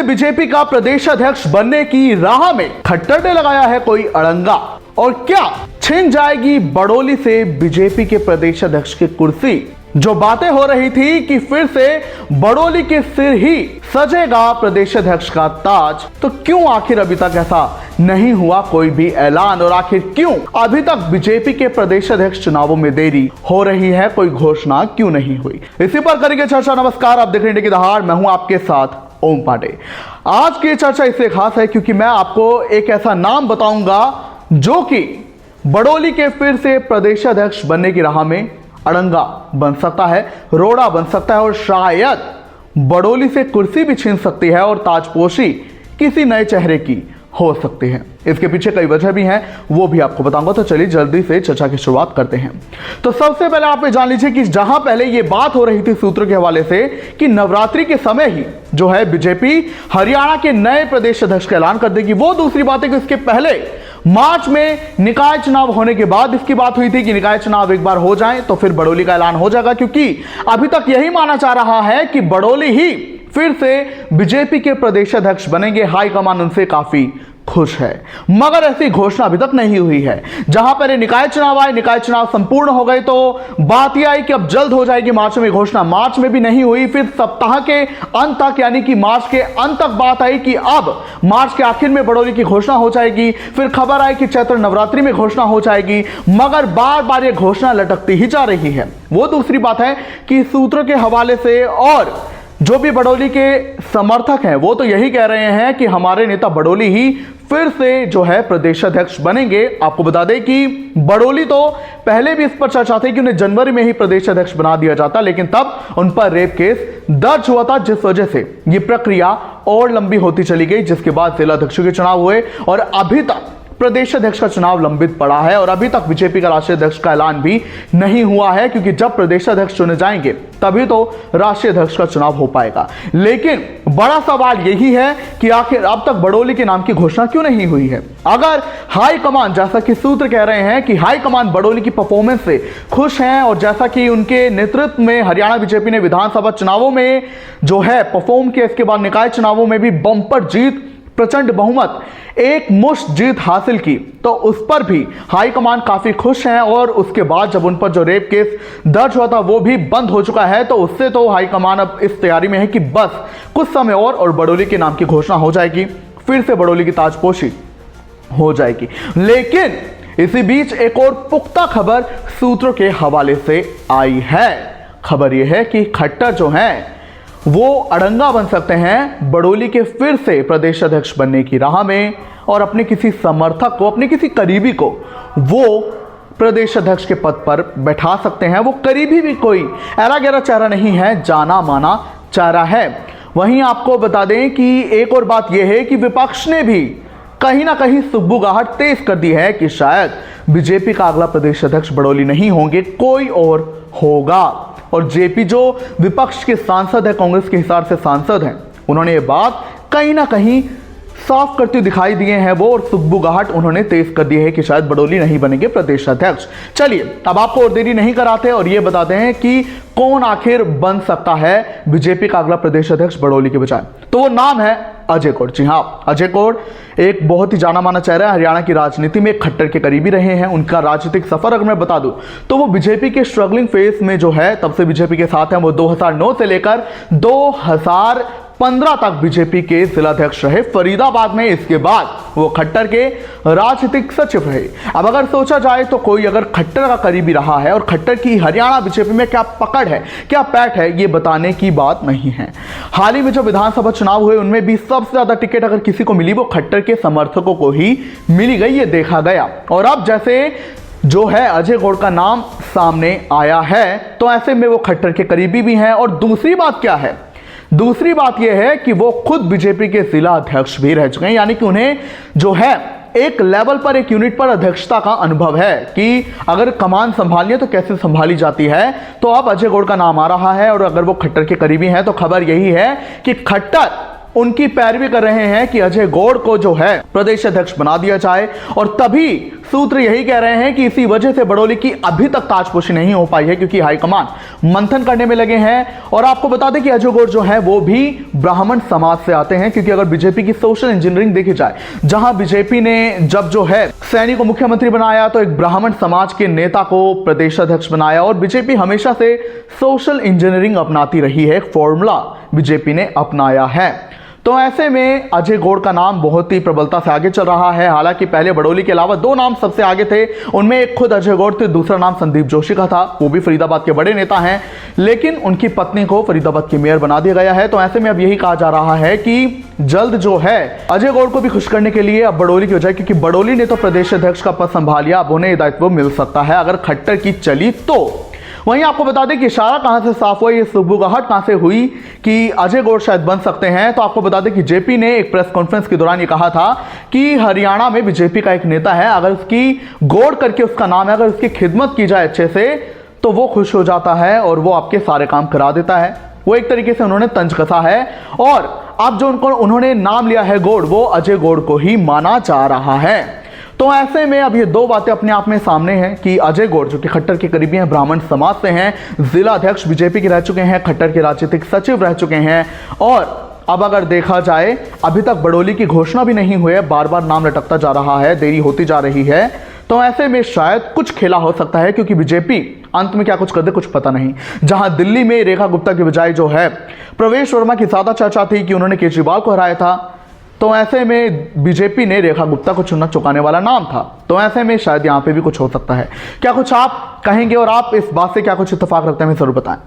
BJP का प्रदेश अध्यक्ष बनने की राह में खट्टर ने लगाया है कोई अड़ंगा, और क्या छिन जाएगी बड़ोली से बीजेपी के प्रदेश अध्यक्ष की कुर्सी। जो बातें हो रही थी कि फिर से बड़ोली के सिर ही सजेगा प्रदेश अध्यक्ष का ताज, तो क्यों आखिर अभी तक ऐसा नहीं हुआ कोई भी ऐलान, और आखिर क्यों अभी तक बीजेपी के प्रदेश अध्यक्ष चुनावों में देरी हो रही है, कोई घोषणा क्यों नहीं हुई, इसी पर करेंगे चर्चा। नमस्कार, आप देख रहे हैं इंडिया की दहाड़, मैं हूं आपके साथ ओम पांडे। आज की चर्चा इसलिए खास है क्योंकि मैं आपको एक ऐसा नाम बताऊंगा जो कि बड़ोली के फिर से प्रदेश अध्यक्ष बनने की राह में अड़ंगा बन सकता है, रोड़ा बन सकता है, और शायद बड़ोली से कुर्सी भी छीन सकती है और ताजपोशी किसी नए चेहरे की हो सकती है। इसके पीछे कई वजह भी हैं, वो भी आपको बताऊंगा। तो चलिए जल्दी से चर्चा की शुरुआत करते हैं। तो सबसे पहले आप ये जान लीजिए कि जहां पहले ये बात हो रही थी सूत्रों के हवाले से कि नवरात्रि के समय ही जो है बीजेपी हरियाणा के नए प्रदेश अध्यक्ष का ऐलान कर देगी, वो दूसरी बात है कि इसके पहले मार्च में निकाय चुनाव होने के बाद इसकी बात हुई थी कि निकाय चुनाव एक बार हो जाए तो फिर बड़ोली का ऐलान हो जाएगा, क्योंकि अभी तक यही माना जा रहा है कि बड़ोली ही फिर से बीजेपी के प्रदेश अध्यक्ष बनेंगे। हाईकमान उनसे काफी खुश है, मगर ऐसी घोषणा अभी तक नहीं हुई है। जहां पहले निकाय चुनाव आए, निकाय चुनाव संपूर्ण हो गए, तो बात यह आई कि अब जल्द हो जाएगी मार्च में घोषणा। मार्च में भी नहीं हुई, फिर सप्ताह के अंत तक यानी कि मार्च के अंत तक बात आई कि अब मार्च के आखिर में बड़ोली की घोषणा हो जाएगी। फिर खबर आई कि चैत्र नवरात्रि में घोषणा हो जाएगी, मगर बार बार यह घोषणा लटकती ही जा रही है। वो दूसरी बात है कि सूत्रों के हवाले से और जो भी बड़ोली के समर्थक हैं वो तो यही कह रहे हैं कि हमारे नेता बड़ोली ही फिर से जो है प्रदेश अध्यक्ष बनेंगे। आपको बता दें कि बड़ोली तो पहले भी इस पर चर्चा थी कि उन्हें जनवरी में ही प्रदेश अध्यक्ष बना दिया जाता, लेकिन तब उन पर रेप केस दर्ज हुआ था, जिस वजह से ये प्रक्रिया और लंबी होती चली गई, जिसके बाद जिला अध्यक्षों के चुनाव हुए और अभी तक प्रदेश अध्यक्ष का चुनाव लंबित पड़ा है। और अभी तक बीजेपी का राष्ट्रीय अध्यक्ष का ऐलान भी नहीं हुआ है, क्योंकि जब प्रदेश अध्यक्ष चुने जाएंगे तभी तो राष्ट्रीय अध्यक्ष का चुनाव हो पाएगा। लेकिन बड़ा सवाल यही है कि आखिर अब तक बड़ोली के नाम की घोषणा क्यों नहीं हुई है। अगर हाईकमान, जैसा कि सूत्र कह रहे हैं कि हाईकमान बड़ोली की परफॉर्मेंस से खुश हैं, और जैसा कि उनके नेतृत्व में हरियाणा बीजेपी ने विधानसभा चुनावों में जो है परफॉर्म किया, इसके बाद निकाय चुनावों में भी बंपर जीत, प्रचंड बहुमत, एक मुश्त जीत हासिल की, तो उस पर भी हाईकमान काफी खुश हैं। और उसके बाद जब उन पर जो रेप केस दर्ज हुआ था वो भी बंद हो चुका है, तो उससे तो हाईकमान अब इस तैयारी में है कि बस कुछ समय और बड़ोली के नाम की घोषणा हो जाएगी, फिर से बड़ोली की ताजपोशी हो जाएगी। लेकिन इसी बीच एक और पुख्ता खबर सूत्रों के हवाले से आई है। खबर यह है कि खट्टर जो हैं वो अड़ंगा बन सकते हैं बड़ोली के फिर से प्रदेश अध्यक्ष बनने की राह में, और अपने किसी समर्थक को, अपने किसी करीबी को वो प्रदेश अध्यक्ष के पद पर बैठा सकते हैं। वो करीबी भी कोई ऐरा गहरा चेहरा नहीं है, जाना माना चेहरा है। वहीं आपको बता दें कि एक और बात यह है कि विपक्ष ने भी कहीं ना कहीं सुगबुगाहट तेज कर दी है कि शायद बीजेपी का अगला प्रदेश अध्यक्ष बड़ोली नहीं होंगे, कोई और होगा। और जेपी जो विपक्ष के सांसद है, कांग्रेस के हिसाब से सांसद हैं, उन्होंने ये बात कहीं ना कहीं साफ करते दिखाई दिए हैं वो, और सुगबुगाहट उन्होंने तेज कर दी है कि शायद बड़ोली नहीं बनेंगे प्रदेश अध्यक्ष। चलिए अब आपको और देरी नहीं कराते और ये बताते हैं कि कौन आखिर बन सकता है बीजेपी का अगला प्रदेश अध्यक्ष बड़ोली के बजाय। तो वो नाम है अजय कौर। जी हाँ, अजय कौर एक बहुत ही जाना माना चेहरा है, हरियाणा की राजनीति में खट्टर के करीबी रहे हैं। उनका राजनीतिक सफर अगर मैं बता दूं तो वो बीजेपी के स्ट्रगलिंग फेज में जो है तब से बीजेपी के साथ हैं। वो 2009 से लेकर 2015 तक बीजेपी के जिलाध्यक्ष रहे फरीदाबाद में। इसके बाद वो खट्टर के राजनीतिक सचिव रहे। अब अगर सोचा जाए तो कोई अगर खट्टर का करीबी रहा है और खट्टर की हरियाणा बीजेपी में क्या पकड़ है, क्या पैठ है, ये बताने की बात नहीं है। हाल ही में जो विधानसभा चुनाव हुए उनमें भी सबसे ज्यादा टिकट अगर किसी को मिली वो खट्टर के समर्थकों को ही मिली गई, ये देखा गया। और अब जैसे जो है अजय कौर का नाम सामने आया है, तो ऐसे में वो खट्टर के करीबी भी हैं। और दूसरी बात क्या है, दूसरी बात यह है कि वो खुद बीजेपी के जिला अध्यक्ष भी रह चुके हैं, यानी कि उन्हें जो है एक लेवल पर, एक यूनिट पर अध्यक्षता का अनुभव है कि अगर कमान संभालनी है तो कैसे संभाली जाती है। तो अब अजय कौर का नाम आ रहा है, और अगर वो खट्टर के करीबी हैं तो खबर यही है कि खट्टर उनकी पैरवी कर रहे हैं कि अजय गौड़ को जो है प्रदेश अध्यक्ष बना दिया जाए, और तभी सूत्र यही कह रहे हैं कि इसी वजह से बड़ोली की अभी तक ताजपोशी नहीं हो पाई है, क्योंकि हाईकमान मंथन करने में लगे हैं। और आपको बता दें कि अजय गौड़ जो है वो भी ब्राह्मण समाज से आते हैं, क्योंकि अगर बीजेपी की सोशल इंजीनियरिंग देखी जाए, जहां बीजेपी ने जब जो है सैनी को मुख्यमंत्री बनाया तो एक ब्राह्मण समाज के नेता को प्रदेश अध्यक्ष बनाया, और बीजेपी हमेशा से सोशल इंजीनियरिंग अपनाती रही है, एक फॉर्मूला बीजेपी ने अपनाया है। तो ऐसे में अजय गौड़ का नाम बहुत ही प्रबलता से आगे चल रहा है। हालांकि पहले बड़ोली के अलावा 2 नाम सबसे आगे थे, उनमें एक खुद अजय गौड़ थे, दूसरा नाम संदीप जोशी का था, वो भी फरीदाबाद के बड़े नेता हैं, लेकिन उनकी पत्नी को फरीदाबाद की मेयर बना दिया गया है। तो ऐसे में अब यही कहा जा रहा है कि जल्द जो है अजय गौड़ को भी खुश करने के लिए अब बड़ोली की वजह, क्योंकि बड़ोली ने तो प्रदेश अध्यक्ष का पद संभाल लिया, अब उन्हें दायित्व मिल सकता है अगर खट्टर की चली तो। वहीं आपको बता दें कि इशारा कहां से साफ हुआ, ये सुगबुगाहट कहां से हुई कि अजय गौड़ शायद बन सकते हैं। तो आपको बता दें कि जेपी ने एक प्रेस कॉन्फ्रेंस के दौरान ये कहा था कि हरियाणा में बीजेपी का एक नेता है, अगर उसकी गौड़ करके उसका नाम है, अगर उसकी खिदमत की जाए अच्छे से तो वो खुश हो जाता है और वो आपके सारे काम करा देता है। वो एक तरीके से उन्होंने तंज कसा है, और अब जो उन्होंने नाम लिया है गौड़, वो अजय गौड़ को ही माना जा रहा है। तो ऐसे में अब ये 2 बातें अपने आप में सामने हैं कि अजय गौड़ जो कि खट्टर के करीबी हैं, ब्राह्मण समाज से हैं, जिला अध्यक्ष बीजेपी के रह चुके हैं, खट्टर के राजनीतिक सचिव रह चुके हैं, और अब अगर देखा जाए अभी तक बड़ोली की घोषणा भी नहीं हुई है, बार बार नाम लटकता जा रहा है, देरी होती जा रही है। तो ऐसे में शायद कुछ खेला हो सकता है, क्योंकि बीजेपी अंत में क्या कुछ कर दे कुछ पता नहीं। जहां दिल्ली में रेखा गुप्ता की बजाय जो है प्रवेश वर्मा की ज्यादा चर्चा थी कि उन्होंने केजरीवाल को हराया था, तो ऐसे में बीजेपी ने रेखा गुप्ता को चुनना चुकाने वाला नाम था। तो ऐसे में शायद यहां पे भी कुछ हो सकता है। क्या कुछ आप कहेंगे और आप इस बात से क्या कुछ इत्तेफाक रखते हैं, हमें जरूर बताएं।